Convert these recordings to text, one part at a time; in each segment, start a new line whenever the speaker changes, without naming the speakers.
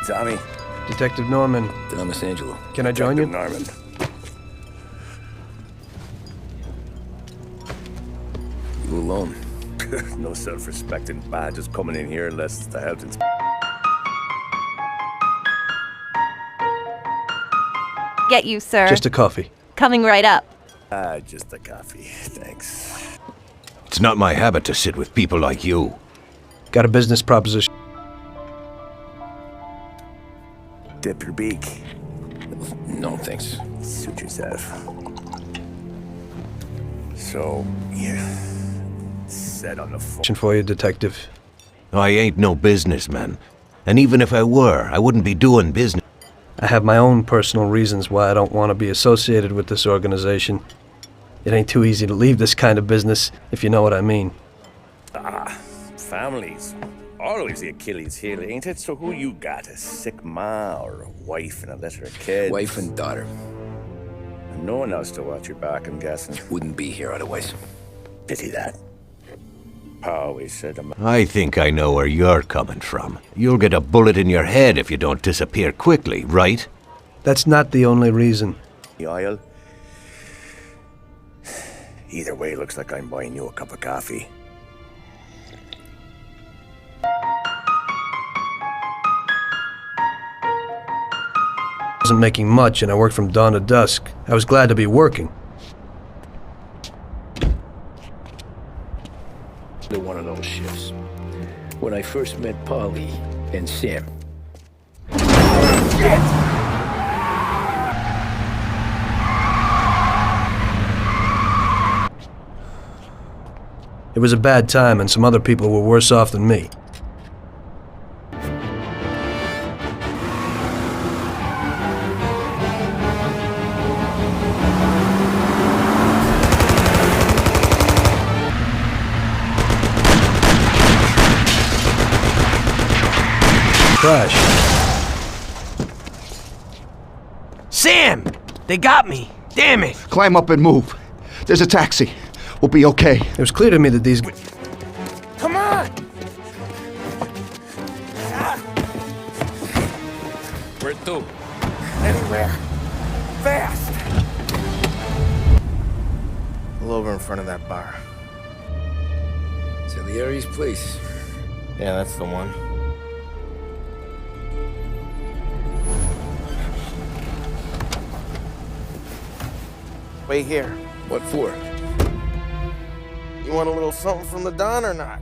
Tommy.
Detective Norman.
Thomas Angelo.
Can I join you?
Norman. You alone? No self-respecting badges coming in here unless it's the health inspector.
Get you, sir.
Just a coffee.
Coming right up.
Just a coffee. Thanks.
It's not my habit to sit with people like you.
Got a business proposition.
Dip your beak.
No, thanks.
Suit yourself. So, yeah. Set on the phone.
For you, Detective.
I ain't no businessman. And even if I were, I wouldn't be doing business.
I have my own personal reasons why I don't want to be associated with this organization. It ain't too easy to leave this kind of business, if you know what I mean.
Families. Always the Achilles heel, ain't it? So who you got? A sick ma or a wife and a litter of kids?
Wife and daughter.
And no one else to watch your back, I'm guessing.
Wouldn't be here otherwise.
Pity that. Pa always said to me.
I think I know where you're coming from. You'll get a bullet in your head if you don't disappear quickly, right?
That's not the only reason.
The aisle. Either way, looks like I'm buying you a cup of coffee.
I wasn't making much and I worked from dawn to dusk. I was glad to be working.
One of those shifts. When I first met Polly and Sam.
It was a bad time and some other people were worse off than me. Crash.
Sam! They got me! Damn it!
Climb up and move. There's a taxi. We'll be okay.
It was clear to me that these...
Come on!
Where to?
Anywhere. Fast! Pull over in front of that bar.
Salieri's place.
Yeah, that's the one. Wait here.
What for?
You want a little something from the Don or not?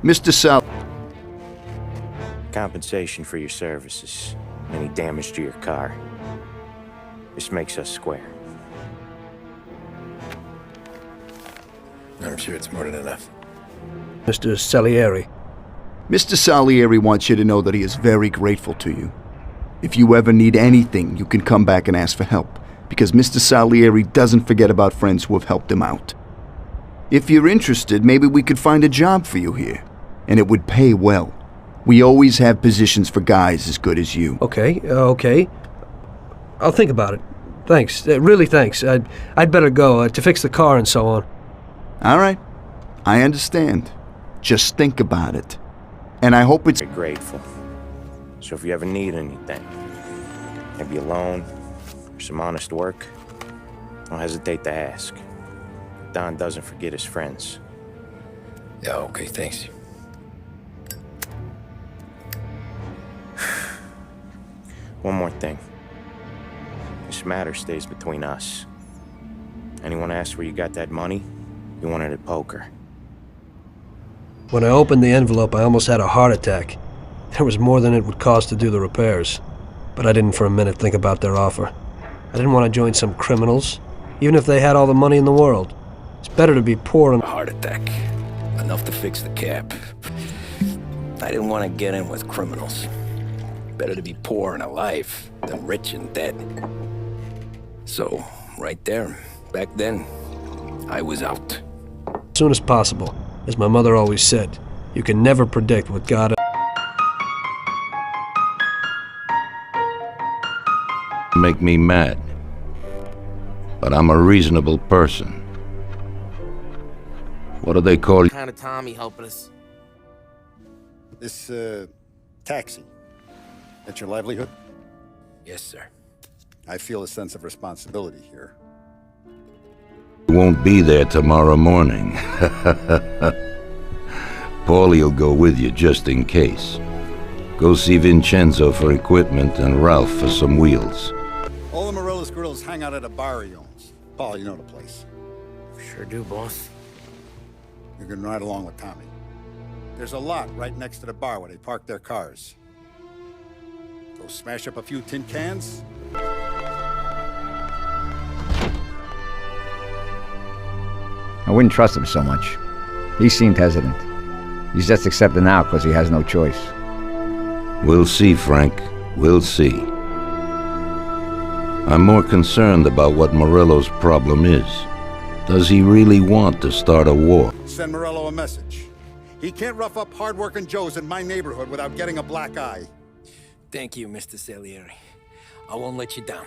Mr. Sal...
Compensation for your services. Any damage to your car. This makes us square.
I'm sure it's more than enough.
Mr. Salieri.
Mr. Salieri wants you to know that he is very grateful to you. If you ever need anything, you can come back and ask for help, because Mr. Salieri doesn't forget about friends who have helped him out. If you're interested, maybe we could find a job for you here, and it would pay well. We always have positions for guys as good as you.
Okay, okay. I'll think about it. Thanks, really thanks. I'd better go to fix the car and so on.
All right. I understand. Just think about it. And I hope it's...
Very grateful. So if you ever need anything, maybe a loan or some honest work, don't hesitate to ask. Don doesn't forget his friends.
Yeah, okay, thanks.
One more thing. This matter stays between us. Anyone asks where you got that money, you won it at poker.
When I opened the envelope, I almost had a heart attack. There was more than it would cost to do the repairs. But I didn't for a minute think about their offer. I didn't want to join some criminals, even if they had all the money in the world. It's better to be poor and...
A heart attack. Enough to fix the cab. I didn't want to get in with criminals. Better to be poor and alive than rich and dead. So, right there, back then, I was out.
As soon as possible. As my mother always said, you can never predict what God...
Make me mad. But I'm a reasonable person. What do they call you?
Kind of Tommy helping us.
This, taxi, that's your livelihood?
Yes, sir.
I feel a sense of responsibility here.
You won't be there tomorrow morning. Paulie'll go with you just in case. Go see Vincenzo for equipment and Ralph for some wheels.
All the Morello's grills hang out at a bar he owns. Paul, you know the place.
Sure do, boss.
You can ride along with Tommy. There's a lot right next to the bar where they park their cars. Go smash up a few tin cans.
I wouldn't trust him so much. He seemed hesitant. He's just accepting now because he has no choice.
We'll see, Frank. We'll see. I'm more concerned about what Morello's problem is. Does he really want to start a war?
Send Morello a message. He can't rough up hard-working Joes in my neighborhood without getting a black eye.
Thank you, Mr. Salieri. I won't let you down.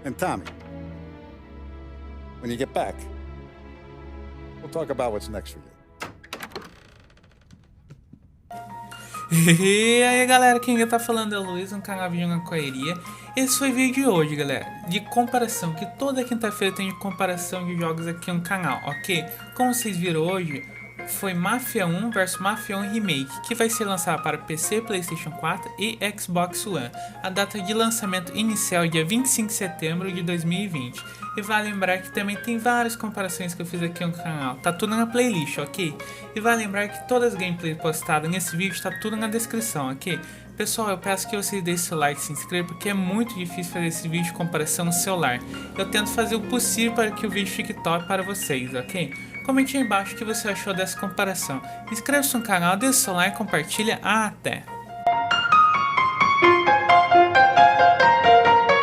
And Tommy, when you get back, we'll talk about what's next for you.
E aí galera, quem tá falando é o Luiz, no canal Vídeo na Correria. Esse foi o vídeo de hoje, galera, de comparação, que toda quinta-feira tem de comparação de jogos aqui no canal, ok? Como vocês viram hoje, foi Mafia 1 vs Mafia 1 Remake, que vai ser lançado para PC, PlayStation 4 e Xbox One. A data de lançamento inicial é dia 25 de setembro de 2020. E vale lembrar que também tem várias comparações que eu fiz aqui no canal, tá tudo na playlist, ok? E vale lembrar que todas as gameplays postadas nesse vídeo tá tudo na descrição, ok? Pessoal, eu peço que vocês deixem seu like e se inscrevam, porque é muito difícil fazer esse vídeo de comparação no celular. Eu tento fazer o possível para que o vídeo fique top para vocês, ok? Comente aí embaixo o que você achou dessa comparação. Inscreva-se no canal, deixe seu like, compartilha. Até!